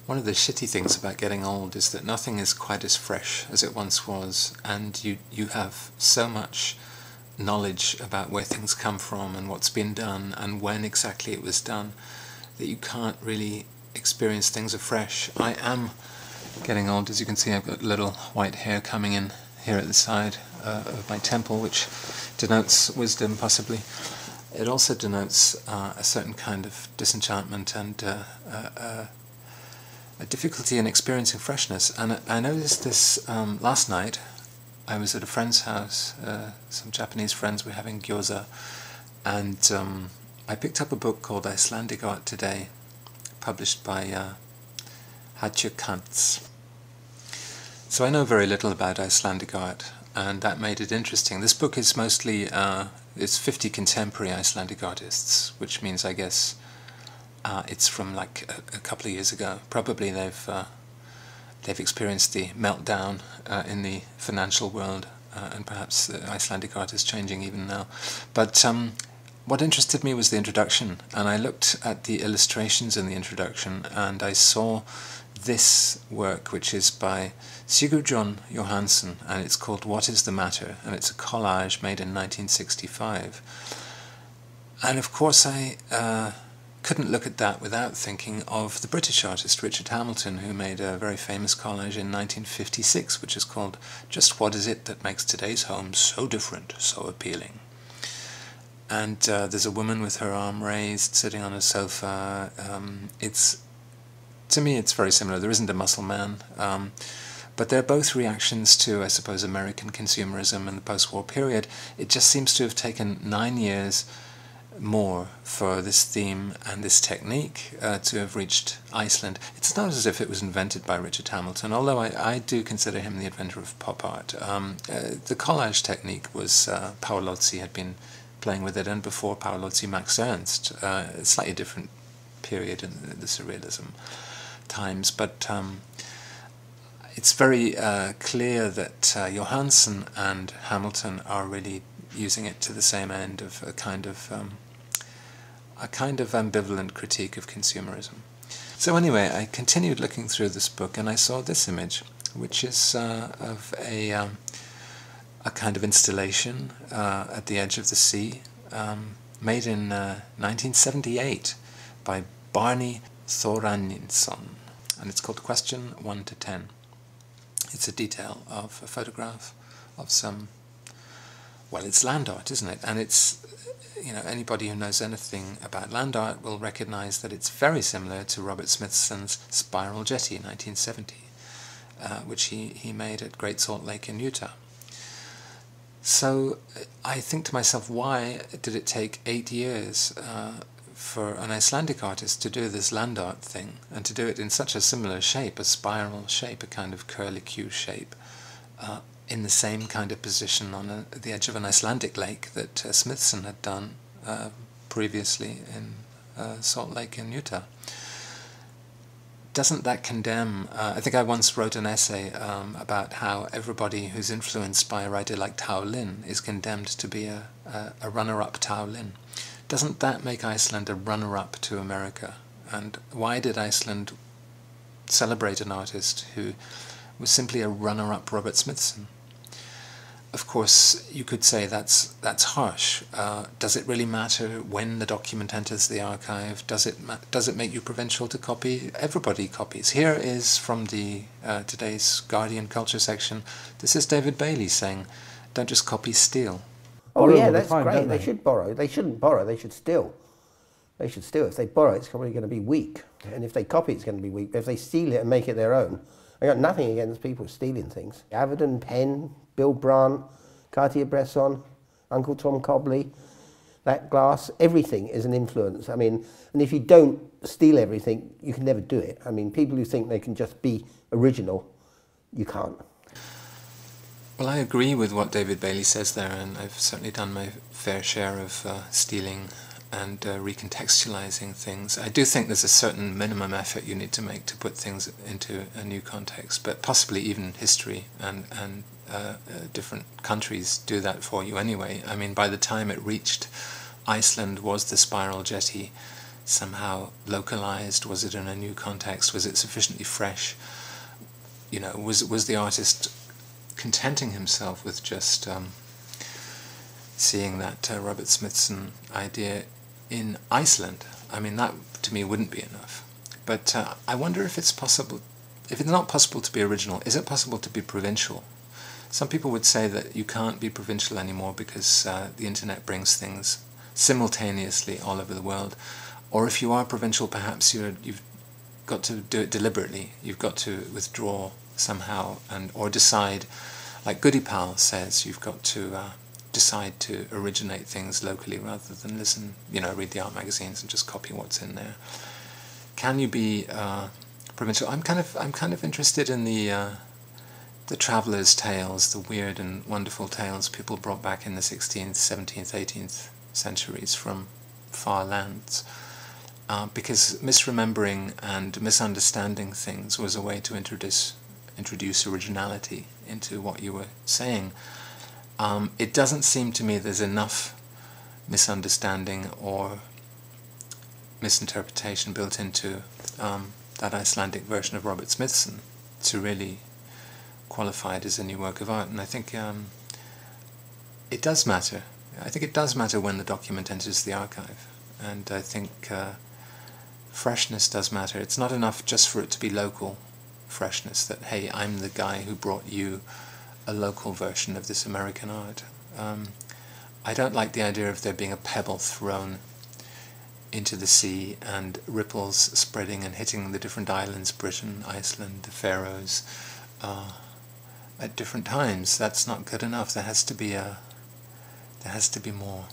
One of the shitty things about getting old is that nothing is quite as fresh as it once was, and you have so much knowledge about where things come from and what's been done and when exactly it was done that you can't really experience things afresh. I am getting old. As you can see, I've got little white hair coming in here at the side of my temple, which denotes wisdom, possibly. It also denotes a certain kind of disenchantment and a difficulty in experiencing freshness. And I noticed this last night. I was at a friend's house. Some Japanese friends were having gyoza, and I picked up a book called Icelandic Art Today, published by Hatje Kantz. So I know very little about Icelandic art, and that made it interesting. This book is mostly it's 50 contemporary Icelandic artists, which means, I guess, it's from like a couple of years ago. Probably they've experienced the meltdown in the financial world, and perhaps the Icelandic art is changing even now. But what interested me was the introduction, and I looked at the illustrations in the introduction, and I saw this work, which is by Sigurjón Johannsson, and it's called What is the Matter? And it's a collage made in 1965. And of course I couldn't look at that without thinking of the British artist Richard Hamilton, who made a very famous collage in 1956, which is called Just What Is It That Makes Today's Home So Different, So Appealing? And there's a woman with her arm raised, sitting on a sofa. To me, it's very similar. There isn't a muscle man, but they're both reactions to, I suppose, American consumerism in the post-war period. It just seems to have taken 9 years more for this theme and this technique to have reached Iceland. It's not as if it was invented by Richard Hamilton, although I do consider him the inventor of pop art. The collage technique was Paolozzi had been playing with it, and before Paolozzi, Max Ernst, a slightly different period in the Surrealism times, but it's very clear that Johansson and Hamilton are really using it to the same end of a kind of ambivalent critique of consumerism. So anyway, I continued looking through this book, and I saw this image, which is of a kind of installation at the edge of the sea, made in 1978 by Barney Thoraninson, and it's called Question 1 to 10. It's a detail of a photograph of some, well, it's land art, isn't it? And it's, you know, anybody who knows anything about land art will recognize that it's very similar to Robert Smithson's Spiral Jetty in 1970, which he made at Great Salt Lake in Utah. So I think to myself, why did it take 8 years for an Icelandic artist to do this land art thing, and to do it in such a similar shape, a spiral shape, a kind of curlicue shape, in the same kind of position on the edge of an Icelandic lake that Smithson had done previously in Salt Lake in Utah? Doesn't that condemn... I think I once wrote an essay about how everybody who's influenced by a writer like Tao Lin is condemned to be a runner-up Tao Lin. Doesn't that make Iceland a runner-up to America? And why did Iceland celebrate an artist who was simply a runner-up Robert Smithson? Of course, you could say that's harsh. Does it really matter when the document enters the archive? Does it make you provincial to copy? Everybody copies. Here is from the today's Guardian Culture section. This is David Bailey saying, "Don't just copy, steal." Oh yeah, that's great. They should borrow. They shouldn't borrow. They should steal. They should steal. If they borrow, it's probably going to be weak. And if they copy, it's going to be weak. If they steal it and make it their own, I got nothing against people stealing things. Avedon, Penn, Bill Brandt, Cartier-Bresson, Uncle Tom Cobley, that glass, everything is an influence. I mean, and if you don't steal everything, you can never do it. I mean, people who think they can just be original, you can't. Well, I agree with what David Bailey says there, and I've certainly done my fair share of stealing and recontextualizing things. I do think there's a certain minimum effort you need to make to put things into a new context, but possibly even history and different countries do that for you anyway. I mean, by the time it reached Iceland, was the Spiral Jetty somehow localized? Was it in a new context? Was it sufficiently fresh? You know, was the artist contenting himself with just seeing that Robert Smithson idea in Iceland? I mean, that to me wouldn't be enough. But I wonder if it's possible, if it's not possible to be original, is it possible to be provincial? Some people would say that you can't be provincial anymore because the internet brings things simultaneously all over the world. Or if you are provincial, perhaps you've got to do it deliberately. You've got to withdraw somehow, or decide, like Goody Pal says, you've got to decide to originate things locally rather than read the art magazines and just copy what's in there. Can you be provincial? I'm kind of interested in the travellers' tales, the weird and wonderful tales people brought back in the 16th, 17th, 18th centuries from far lands. Because misremembering and misunderstanding things was a way to introduce originality into what you were saying. It doesn't seem to me there's enough misunderstanding or misinterpretation built into that Icelandic version of Robert Smithson to really qualify it as a new work of art. And I think it does matter. I think it does matter when the document enters the archive. And I think freshness does matter. It's not enough just for it to be local freshness, that, hey, I'm the guy who brought you a local version of this American art. I don't like the idea of there being a pebble thrown into the sea and ripples spreading and hitting the different islands, Britain, Iceland, the Faroes, at different times. That's not good enough. There has to be more.